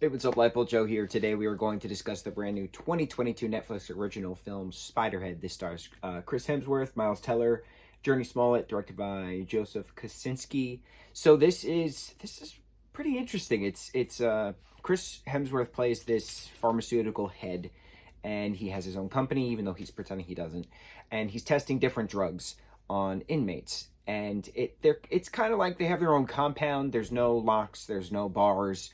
Hey, what's up, lightboltjoe here. Today we are going to discuss the brand new 2022 Netflix original film Spiderhead. This stars Chris Hemsworth, Miles Teller, Journey Smollett, directed by Joseph Kosinski. So this is pretty interesting. It's Chris Hemsworth plays this pharmaceutical head, and he has his own company, even though he's pretending he doesn't. And he's testing different drugs on inmates. And it's kind of like they have their own compound. There's no locks. There's no bars.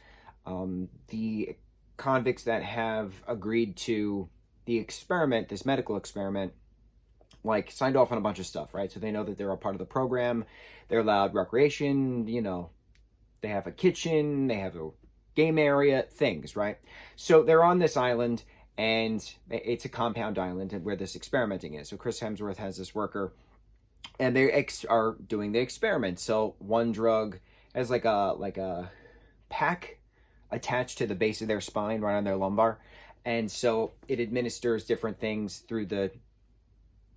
The convicts that have agreed to the experiment, this medical experiment, like signed off on a bunch of stuff, right? So they know that they're a part of the program. They're allowed recreation, they have a kitchen, they have a game area, things, right? So they're on this island, and it's a compound island where this experimenting is. So Chris Hemsworth has this worker, and they are doing the experiment. So one drug has like a pack attached to the base of their spine, right on their lumbar. And so it administers different things through the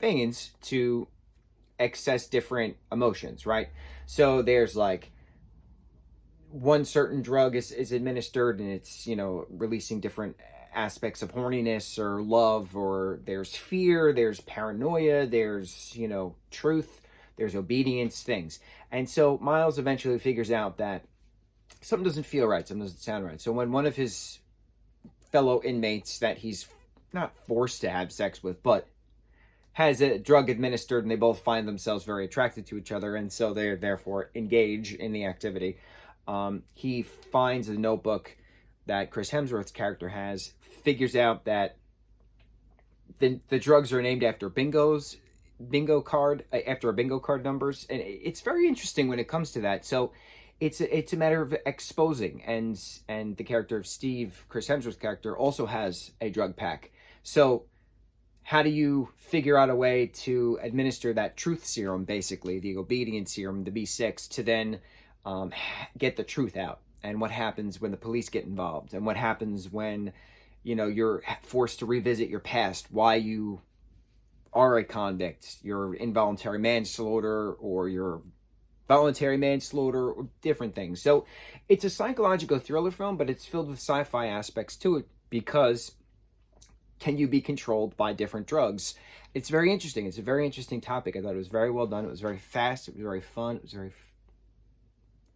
veins to access different emotions, right? So there's like one certain drug is administered, and it's, releasing different aspects of horniness or love, or there's fear, there's paranoia, there's, truth, there's obedience, things. And so Miles eventually figures out that something doesn't feel right, something doesn't sound right. So when one of his fellow inmates that he's not forced to have sex with, but has a drug administered, and they both find themselves very attracted to each other, and so they therefore engage in the activity, he finds a notebook that Chris Hemsworth's character has, figures out that the drugs are named after bingo card numbers, and it's very interesting when it comes to that. So it's a matter of exposing, and the character of Steve, Chris Hemsworth's character, also has a drug pack. So how do you figure out a way to administer that truth serum, basically the obedience serum, the B6, to then get the truth out? And what happens when the police get involved? And what happens when you're forced to revisit your past, why you are a convict, your involuntary manslaughter, or your voluntary manslaughter, or different things. So it's a psychological thriller film, but it's filled with sci-fi aspects to it, because can you be controlled by different drugs? It's very interesting. It's a very interesting topic. I thought it was very well done. It was very fast. It was very fun. It was very,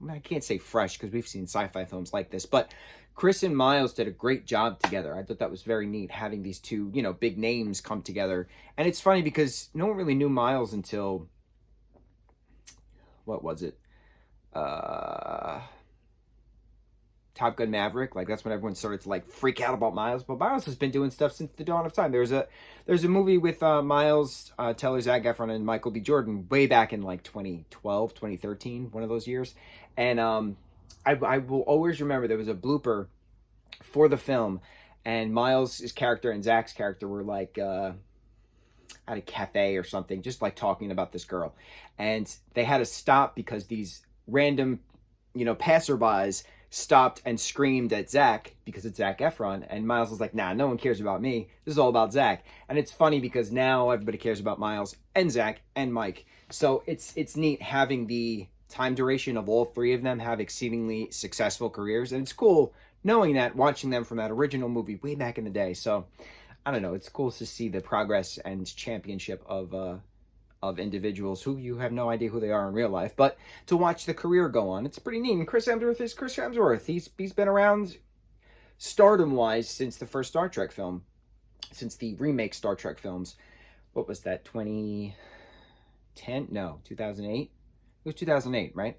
I can't say fresh, because we've seen sci-fi films like this, but Chris and Miles did a great job together. I thought that was very neat, having these two, big names come together. And it's funny because no one really knew Miles until, what was it? Top Gun Maverick. Like, that's when everyone started to freak out about Miles. But Miles has been doing stuff since the dawn of time. There's a movie with Miles Teller, Zac Efron, and Michael B. Jordan way back in 2012, 2013, one of those years. And I will always remember there was a blooper for the film, and Miles' character and Zach's character were at a cafe or something, just talking about this girl, and they had to stop because these random, passerbys stopped and screamed at Zach because it's Zac Efron, and Miles was like, "Nah, no one cares about me. This is all about Zach." And it's funny because now everybody cares about Miles and Zach and Mike. So it's neat having the time duration of all three of them have exceedingly successful careers, and it's cool knowing that, watching them from that original movie way back in the day. So I don't know, it's cool to see the progress and championship of individuals who you have no idea who they are in real life, but to watch the career go on, it's pretty neat. And Chris Hemsworth is Chris Hemsworth. He's been around stardom-wise since the first Star Trek film, since the remake Star Trek films. What was that, 2010? No, 2008? It was 2008, right?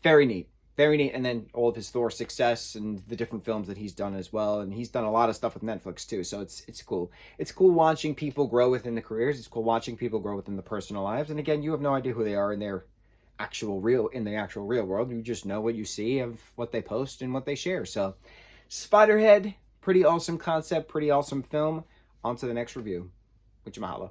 Very neat. Very neat. And then all of his Thor success and the different films that he's done as well. And he's done a lot of stuff with Netflix too. So it's cool. It's cool watching people grow within the careers. It's cool watching people grow within the personal lives. And again, you have no idea who they are in the actual real world. You just know what you see of what they post and what they share. So Spiderhead, pretty awesome concept, pretty awesome film. On to the next review. Mucho mahalo.